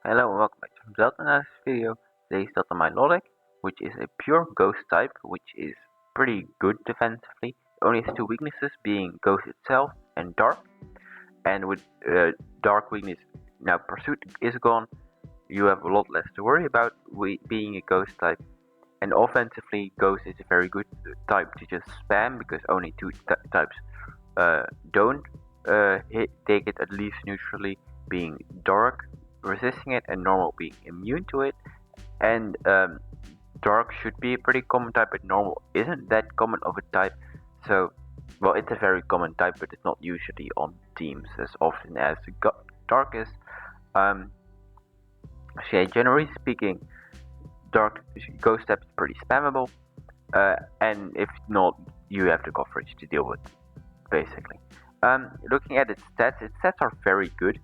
Hello and welcome back to Delta video. Today's Delta Milotic, which is a pure ghost type, which is pretty good defensively. Only has two weaknesses, being ghost itself and dark. And with dark weakness, now pursuit is gone, you have a lot less to worry about being a ghost type. And offensively, ghost is a very good type to just spam because only two types don't take it at least neutrally, being dark resisting it and normal being immune to it. And dark should be a pretty common type, but normal isn't that common of a type. So, well, it's a very common type, but it's not usually on teams as often as dark is. So yeah, generally speaking, dark ghost type is pretty spammable, and if not, you have the coverage to deal with, basically. Looking at its stats are very good.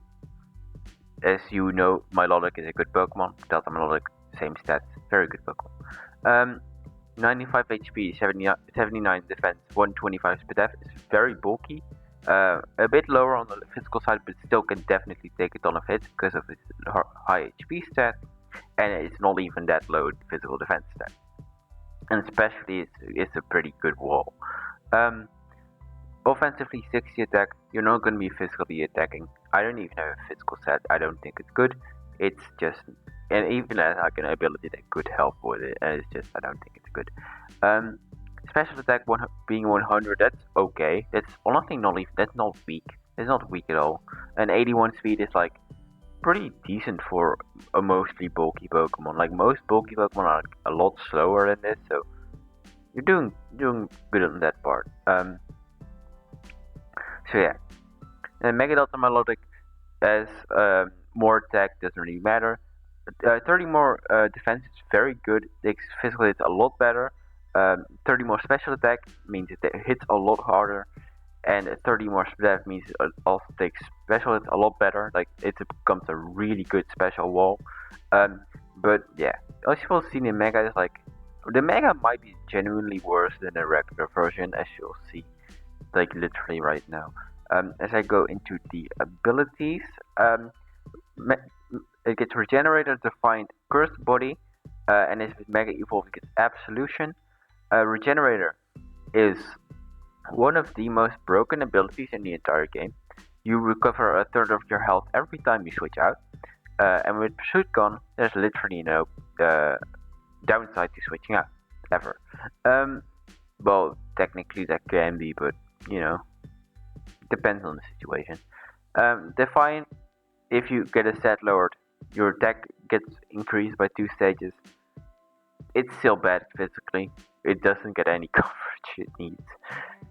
As you know, Milotic is a good Pokemon. Delta Milotic, same stats, very good Pokemon. 95 HP, 79 defense, 125 speed def is very bulky. A bit lower on the physical side, but still can definitely take a ton of hits because of its high HP stat, and it's not even that low physical defense stat. And especially, it's a pretty good wall. Offensively, 60 attack, you're not going to be physically attacking. I don't even have a physical set, I don't think it's good. It's just, and even as like an ability that could help with it, and it's just, I don't think it's good. Special attack being 100, that's okay. That's honestly not even, that's not weak. It's not weak at all. And 81 speed is like pretty decent for a mostly bulky Pokemon. Like most bulky Pokemon are a lot slower than this, so you're doing good on that part. So yeah, and Mega Delta Milotic as more attack doesn't really matter. 30 more defense is very good. Takes physical hits a lot better. 30 more special attack means it hits a lot harder, and 30 more speed means it also takes special hits a lot better. Like it becomes a really good special wall. But yeah, as you will see in Mega is like the Mega might be genuinely worse than the regular version, as you'll see, like literally right now. As I go into the abilities, it gets Regenerator, Defined, Cursed Body, and if it Mega Evolve, it gets Absolution. Regenerator is one of the most broken abilities in the entire game. You recover a third of your health every time you switch out, and with Pursuit gone, there's literally no downside to switching out, ever. Well, technically that can be, but you know, depends on the situation. Define, if you get a stat lowered, your attack gets increased by 2 stages. It's still bad physically. It doesn't get any coverage it needs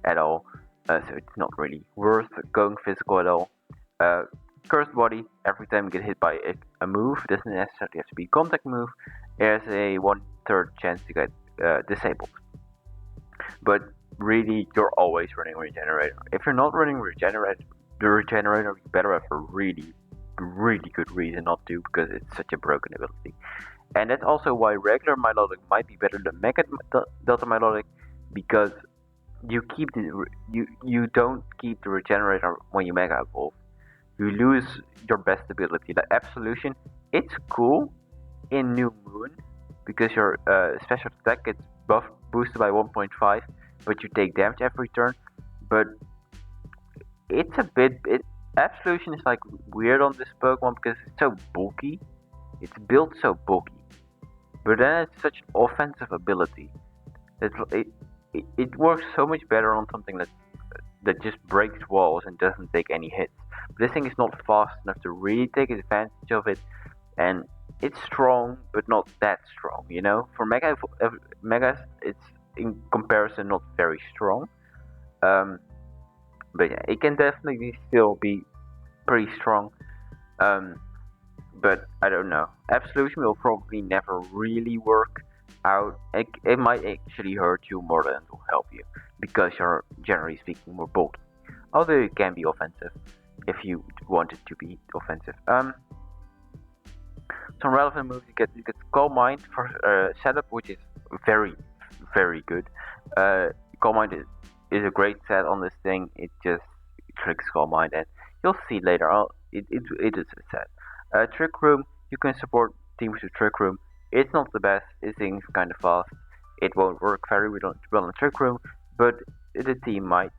at all. So it's not really worth going physical at all. Cursed Body, every time you get hit by a move, doesn't necessarily have to be a contact move, there's a 1/3 chance to get disabled. But really, you're always running Regenerator. If you're not running Regenerator, the Regenerator, you better have a really good reason not to, because it's such a broken ability. And that's also why regular Milotic might be better than Mega Delta Milotic, because you don't keep the Regenerator when you Mega Evolve. You lose your best ability. The Absolution, it's cool in New Moon because your special attack gets boosted by 1.5, but you take damage every turn. But it's a bit. Absolution is like weird on this Pokemon because it's so bulky. It's built so bulky, but then it's such an offensive ability that it works so much better on something that just breaks walls and doesn't take any hits. But this thing is not fast enough to really take advantage of it, and it's strong, but not that strong. You know, for Megas, it's in comparison not very strong. But yeah, it can definitely still be pretty strong. But I don't know. Absolution will probably never really work out. It might actually hurt you more than it will help you because you're generally speaking more bulky. Although it can be offensive if you want it to be offensive. Some relevant moves you get Calm Mind for setup, which is very good. Calm Mind is a great set on this thing. It just tricks Calm Mind, and you'll see later on. It is a set. Trick Room, You can support teams with Trick Room. It's not the best, it things kind of fast. It won't work very well in Trick Room, but the team might.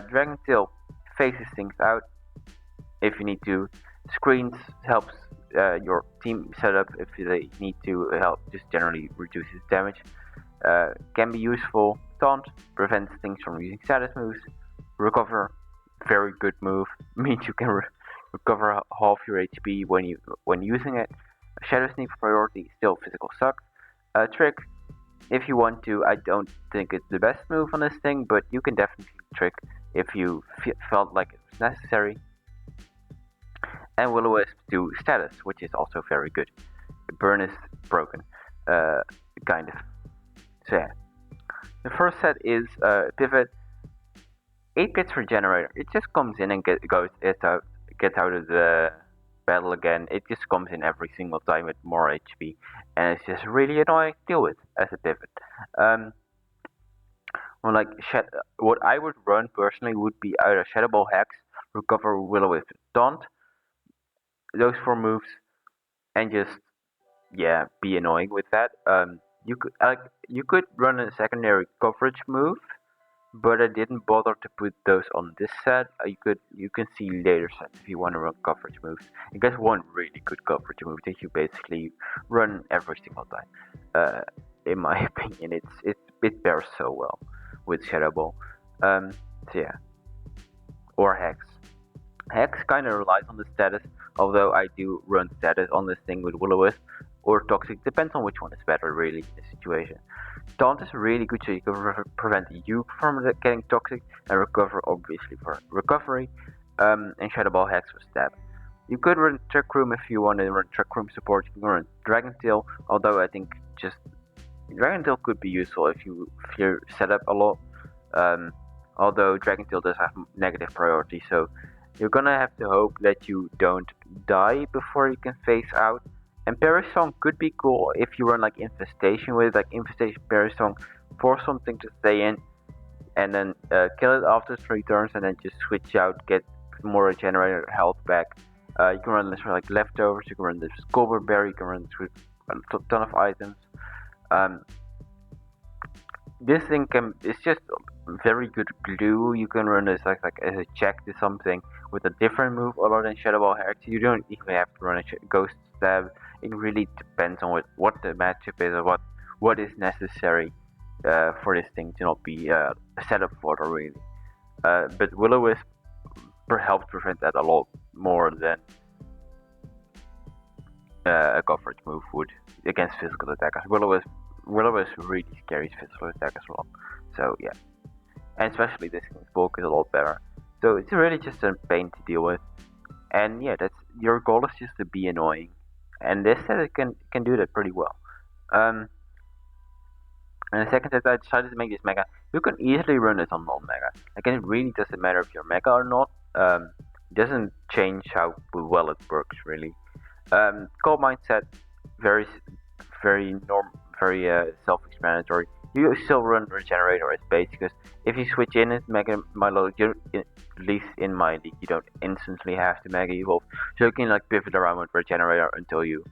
Dragon Tail phases things out if you need to. Screens helps your team setup if they need to help, just generally reduces damage. Can be useful. Taunt prevents things from using status moves. Recover, very good move, means you can recover half your HP when using it. Shadow Sneak priority, still physical sucks. Trick, if you want to. I don't think it's the best move on this thing, but you can definitely trick if you felt like it was necessary. And Will-O-Wisp do status, which is also very good. Burn is broken, kind of. So yeah. The first set is Pivot. 8 bits for Generator. It just comes in and gets out of the battle again. It just comes in every single time with more HP, and it's just really annoying to deal with as a pivot. Well, like what I would run personally would be either Shadow Ball Hex, Recover, Will-O-Wisp, Taunt, those 4 moves, and just be annoying with that. You could run a secondary coverage move, but I didn't bother to put those on this set. You can see later sets if you want to run coverage moves. I guess one really good coverage move that you basically run every single time. In my opinion, it pairs so well with Shadow Ball. So yeah, or Hex. Hex kind of relies on the status, although I do run status on this thing with Will-O-Wisp or Toxic, depends on which one is better really in this situation. Taunt is really good so you can prevent you from getting Toxic, and Recover obviously for recovery, and Shadow Ball Hex for stab. You could run Trick Room if you want to run Trick Room support. You can run Dragon Tail, although I think just Dragon Tail could be useful if you set up a lot. Although Dragon Tail does have negative priority, so you're gonna have to hope that you don't die before you can phase out. And Parry Song could be cool if you run like Infestation with it, like Infestation Parry Song, force something to stay in, and then kill it after 3 turns, and then just switch out, get more regenerated health back. You can run this for like leftovers, you can run this with Goldberg Berry, you can run this with a ton of items. This thing it's just very good glue. You can run this like as a check to something with a different move other than Shadow Ball Hex. You don't even have to run a Ghost Stab. It really depends on what the matchup is or what is necessary for this thing to not be a setup fodder really. But Will-O-Wisp helps prevent that a lot more than a coverage move would against physical attackers. Will-O-Wisp really scares physical attack as well. So yeah, and especially this thing's bulk is a lot better. So it's really just a pain to deal with. And yeah, that's your goal is just to be annoying, and this set it can do that pretty well. And the second set I decided to make this mega. You can easily run this on non-mega. Like it really doesn't matter if you're mega or not. It doesn't change how well it works really. Cold Mindset, very self-explanatory. You still run Regenerator as base because if you switch in as Mega Milotic, at least in my league, you don't instantly have to Mega Evolve. So you can like pivot around with Regenerator until you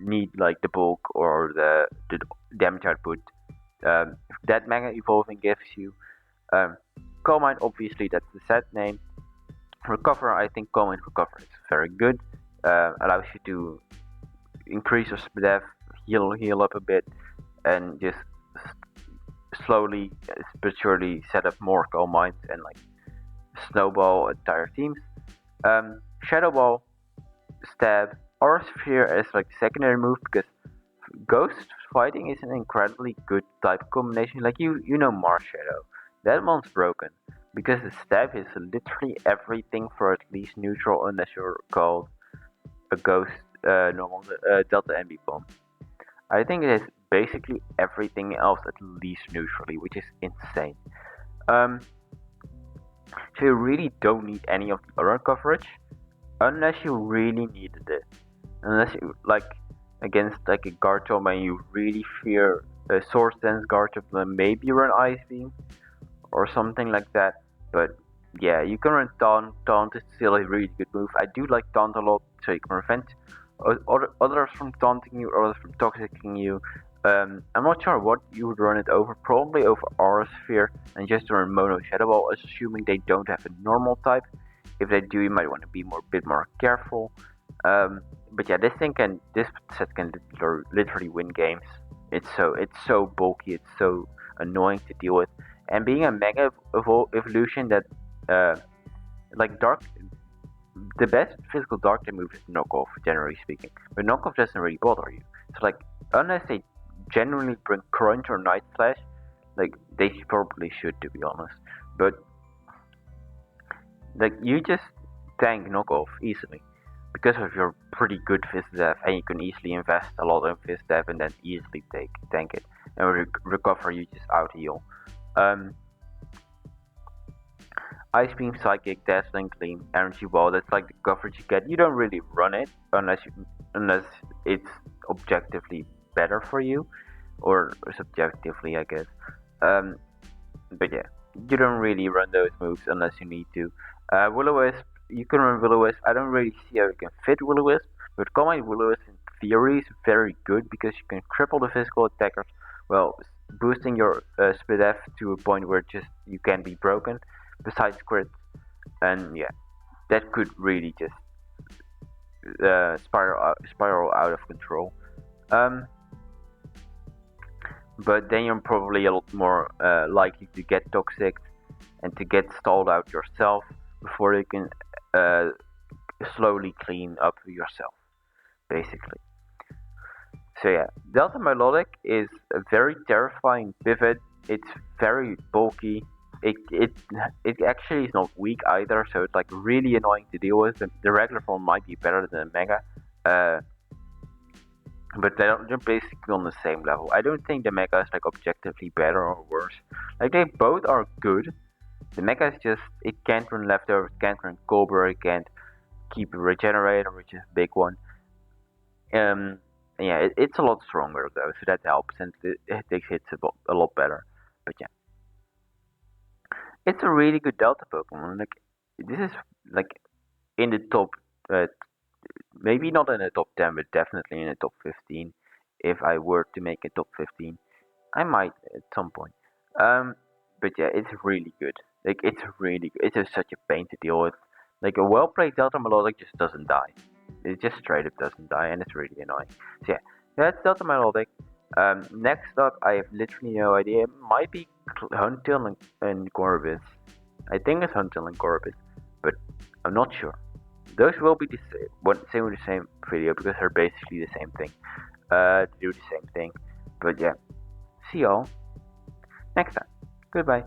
need like the bulk or the damage output that Mega Evolving gives you. Calm Mind, obviously that's the set name. Recover, I think Calm Mind Recover is very good. Allows you to increase your dev, heal up a bit, and just slowly but surely set up more Calm Minds and like snowball entire teams. Shadow Ball, Stab, or Sphere as like secondary move because Ghost fighting is an incredibly good type combination. Like you know Mars Shadow, that one's broken because the Stab is literally everything for at least neutral unless you're called a Ghost normal Delta MB bomb. I think it is basically everything else at least neutrally, which is insane. So you really don't need any of the other coverage unless you really needed it. Unless you like against like a Garchomp and you really fear a Sword Dance Garchomp, then maybe run Ice Beam or something like that. But yeah, you can run Taunt. Taunt is still a really good move. I do like Taunt a lot, so you can prevent Others from taunting you, others from toxicking you. I'm not sure what you would run it over. Probably over Aura Sphere and just run Mono Shadow Ball, assuming they don't have a normal type. If they do, you might want to be bit more careful. But yeah, this set can literally win games. It's so bulky, it's so annoying to deal with, and being a mega evolution that like dark, the best physical dark type move is knockoff, generally speaking. But knockoff doesn't really bother you. So like unless they genuinely bring crunch or night slash, like they probably should, to be honest. But like you just tank knockoff easily because of your pretty good fizz dev, and you can easily invest a lot in fizz dev and then easily tank it and recover. You just out heal. Ice Beam, Psychic, Dazzling Gleam, Energy Ball. That's like the coverage you get. You don't really run it unless it's objectively better for you, or subjectively, I guess. Um, but yeah, you don't really run those moves unless you need to. Will-O-Wisp, you can run Will-O-Wisp. I don't really see how you can fit Will-O-Wisp, but Combine Will-O-Wisp in theory is very good because you can cripple the physical attackers, well, boosting your split F to a point where just you can be broken, besides crits, and yeah, that could really just spiral out of control. Um, but then you're probably a lot more likely to get toxic and to get stalled out yourself before you can uh, slowly clean up yourself, basically. So yeah, Delta Milotic is a very terrifying pivot. It's very bulky. It it it actually is not weak either, so it's like really annoying to deal with. The regular form might be better than the Mega, uh, but they're basically on the same level. I don't think the Mega is like objectively better or worse. Like they both are good. The Mega is just it can't run leftovers, can't run Cobra, it can't keep a regenerator, which is a big one. Um, yeah, it's a lot stronger though, so that helps, and it takes hits a lot better. But yeah, it's a really good Delta Pokemon. Like this is like in the top, uh, maybe not in the top 10, but definitely in the top 15. If I were to make a top 15, I might at some point. Um, but yeah, it's really good. Like it's really good. It's just such a pain to deal with. Like a well-played Delta Melodic just doesn't die. It just straight up doesn't die, and it's really annoying. So yeah, that's Delta Melodic. Next up, I have literally no idea. It might be Huntail and Gorbis. I think it's Huntail and Gorbis, but I'm not sure. Those will be the same with the same video because they're basically the same thing. To do the same thing. But yeah, see y'all next time. Goodbye.